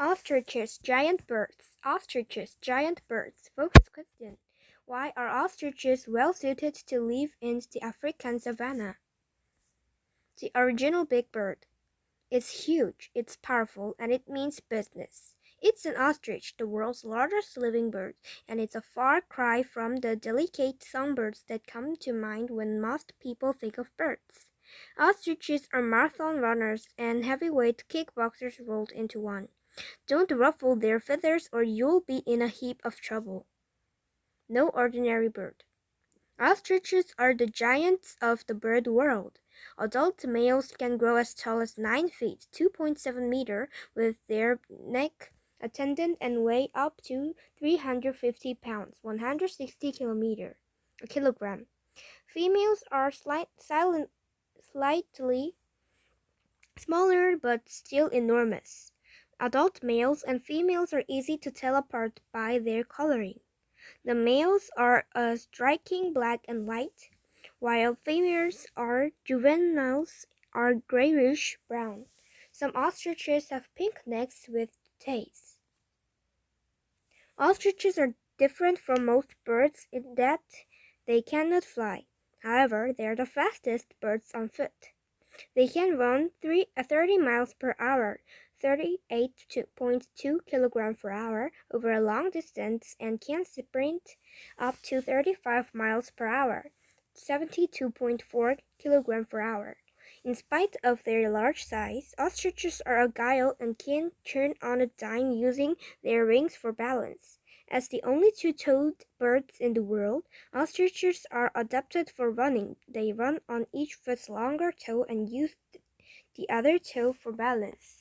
Ostriches, giant birds. Ostriches, giant birds. Focus question. Why are ostriches well suited to live in the African savanna? The original big bird. It's huge, it's powerful, and it means business. It's an ostrich, the world's largest living bird, and it's a far cry from the delicate songbirds that come to mind when most people think of birds. Ostriches are marathon runners and heavyweight kickboxers rolled into one. Don't ruffle their feathers or you'll be in a heap of trouble. No ordinary bird. Ostriches are the giants of the bird world. Adult males can grow as tall as 9 feet, 2.7 meters, with their neck a tendon and weigh up to 350 pounds, 160 kilogram. Females are slightly smaller but still enormous. Adult males and females are easy to tell apart by their coloring. The males are a striking black and white, while juveniles are grayish brown. Some ostriches have pink necks with tails. Ostriches are different from most birds in that they cannot fly. However, they are the fastest birds on foot. They can run 30 miles per hour, 38.2 kilograms per hour over a long distance, and can sprint up to 35 miles per hour, 72.4 kilograms per hour. In spite of their large size, ostriches are agile and can turn on a dime using their wings for balance. As the only two-toed birds in the world, ostriches are adapted for running. They run on each foot's longer toe and use the other toe for balance.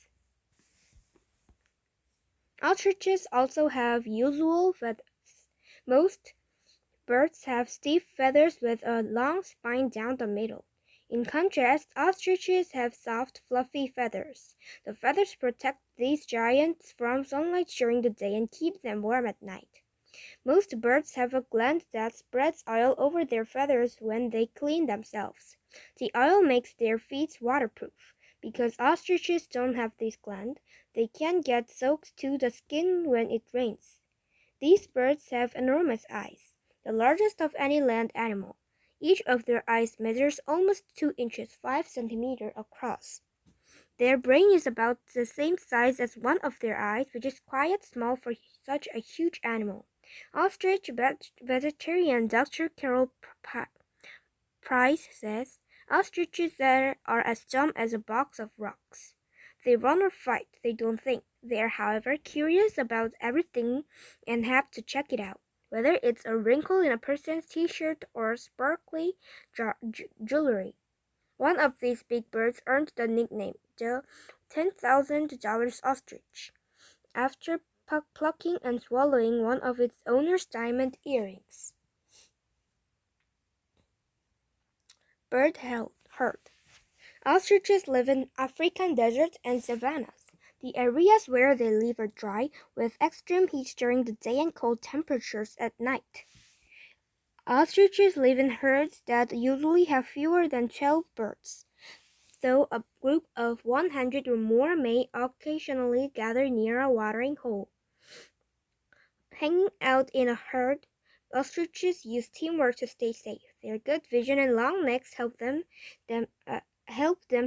Ostriches also have usual feathers. Most birds have stiff feathers with a long spine down the middle. In contrast, ostriches have soft, fluffy feathers. The feathers protect these giants from sunlight during the day and keep them warm at night. Most birds have a gland that spreads oil over their feathers when they clean themselves. The oil makes their feet waterproof. Because ostriches don't have this gland, they can get soaked to the skin when it rains. These birds have enormous eyes, the largest of any land animal. Each of their eyes measures almost 2 inches 5 centimeters across. Their brain is about the same size as one of their eyes, which is quite small for such a huge animal. Ostrich vegetarian Dr. Carol Price says, ostriches are as dumb as a box of rocks. They run or fight, they don't think. They are, however, curious about everything and have to check it out, whether it's a wrinkle in a person's t-shirt or sparkly jewelry. One of these big birds earned the nickname the $10,000 ostrich after plucking and swallowing one of its owner's diamond earrings. Bird herd. Ostriches live in African deserts and savannas. The areas where they live are dry, with extreme heat during the day and cold temperatures at night. Ostriches live in herds that usually have fewer than 12 birds, though a group of 100 or more may occasionally gather near a watering hole. Hanging out in a herd, ostriches use teamwork to stay safe. Their good vision and long necks help them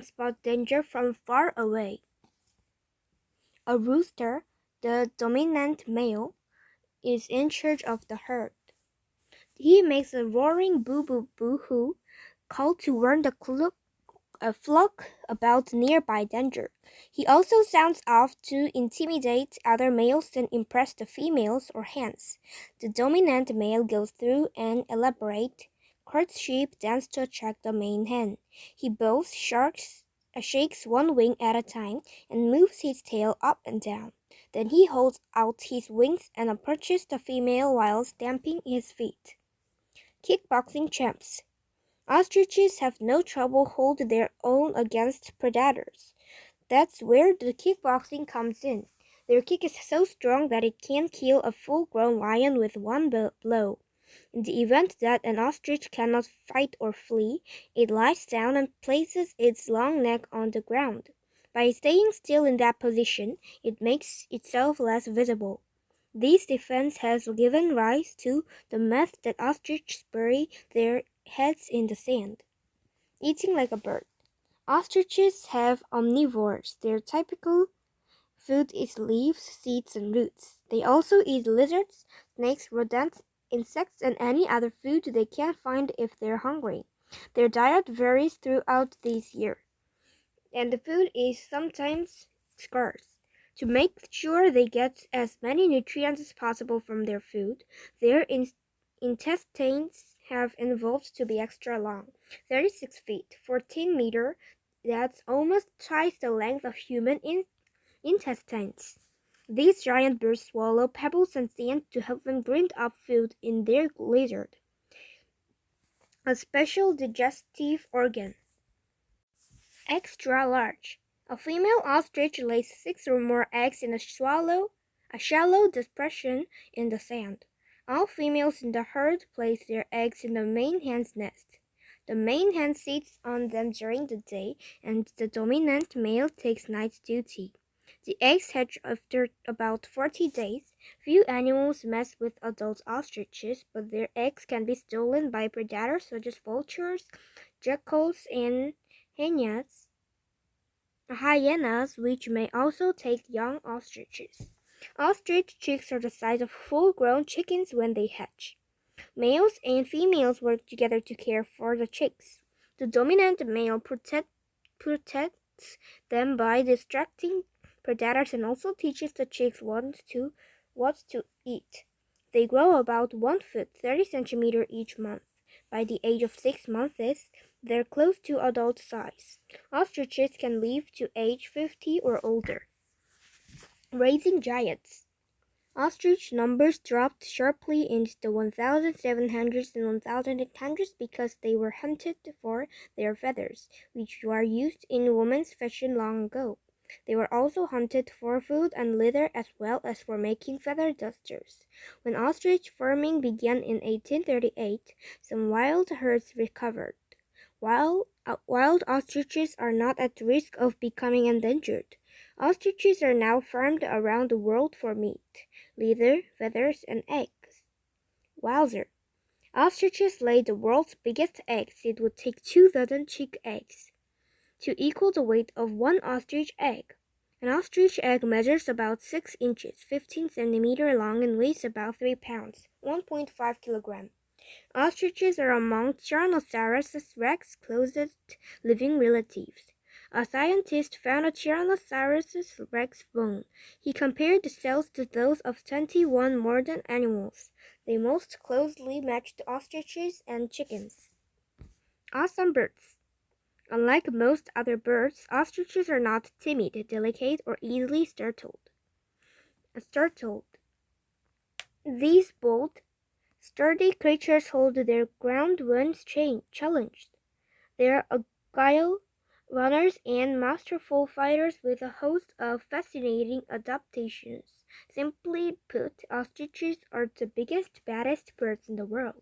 spot danger from far away. A rooster, the dominant male, is in charge of the herd. He makes a roaring boo-boo-boo-hoo call to warn the flock about nearby danger. He also sounds off to intimidate other males and impress the females or hens. The dominant male goes through an elaborate courtship dance to attract the main hen. He both shakes one wing at a time and moves his tail up and down. Then he holds out his wings and approaches the female while stamping his feet. Kickboxing champs. Ostriches have no trouble holding their own against predators. That's where the kickboxing comes in. Their kick is so strong that it can kill a full-grown lion with one blow. In the event that an ostrich cannot fight or flee, it lies down and places its long neck on the ground. By staying still in that position, it makes itself less visible. This defense has given rise to the myth that ostriches bury their heads in the sand, eating like a bird. Ostriches have omnivores. Their typical food is leaves, seeds, and roots. They also eat lizards, snakes, rodents, insects, and any other food they can find if they're hungry. Their diet varies throughout this year, and the food is sometimes scarce. To make sure they get as many nutrients as possible from their food, their intestines have evolved to be extra long, 36 feet, 14 meter. That's almost twice the length of human intestines. These giant birds swallow pebbles and sand to help them grind up food in their gizzard, a special digestive organ. Extra large. A female ostrich lays 6 or more eggs in a shallow depression in the sand. All females in the herd place their eggs in the main hen's nest. The main hen sits on them during the day, and the dominant male takes night duty. The eggs hatch after about 40 days. Few animals mess with adult ostriches, but their eggs can be stolen by predators such as vultures, jackals, and hyenas, which may also take young ostriches. Ostrich chicks are the size of full-grown chickens when they hatch. Males and females work together to care for the chicks. The dominant male protects them by distracting predators and also teaches the chicks what to eat. They grow about 1 foot 30 centimeters each month. By the age of 6 months, they're close to adult size. Ostriches can live to age 50 or older. Raising giants. Ostrich numbers dropped sharply in the 1700s and 1800s because they were hunted for their feathers, which were used in women's fashion long ago. They were also hunted for food and leather as well as for making feather dusters. When ostrich farming began in 1838, some wild herds recovered. Wild ostriches are not at risk of becoming endangered. Ostriches are now farmed around the world for meat, leather, feathers, and eggs. Wowzer! Ostriches lay the world's biggest eggs. It would take 2 dozen chick eggs to equal the weight of one ostrich egg. An ostrich egg measures about 6 inches, 15 centimeters long, and weighs about 3 pounds, 1.5 kilograms. Ostriches are among Tyrannosaurus rex's closest living relatives. A scientist found a Tyrannosaurus rex bone. He compared the cells to those of 21 modern animals. They most closely matched ostriches and chickens. Awesome birds. Unlike most other birds, ostriches are not timid, delicate, or easily startled. These bold, sturdy creatures hold their ground when challenged. They are agile runners and masterful fighters with a host of fascinating adaptations. Simply put, ostriches are the biggest, baddest birds in the world.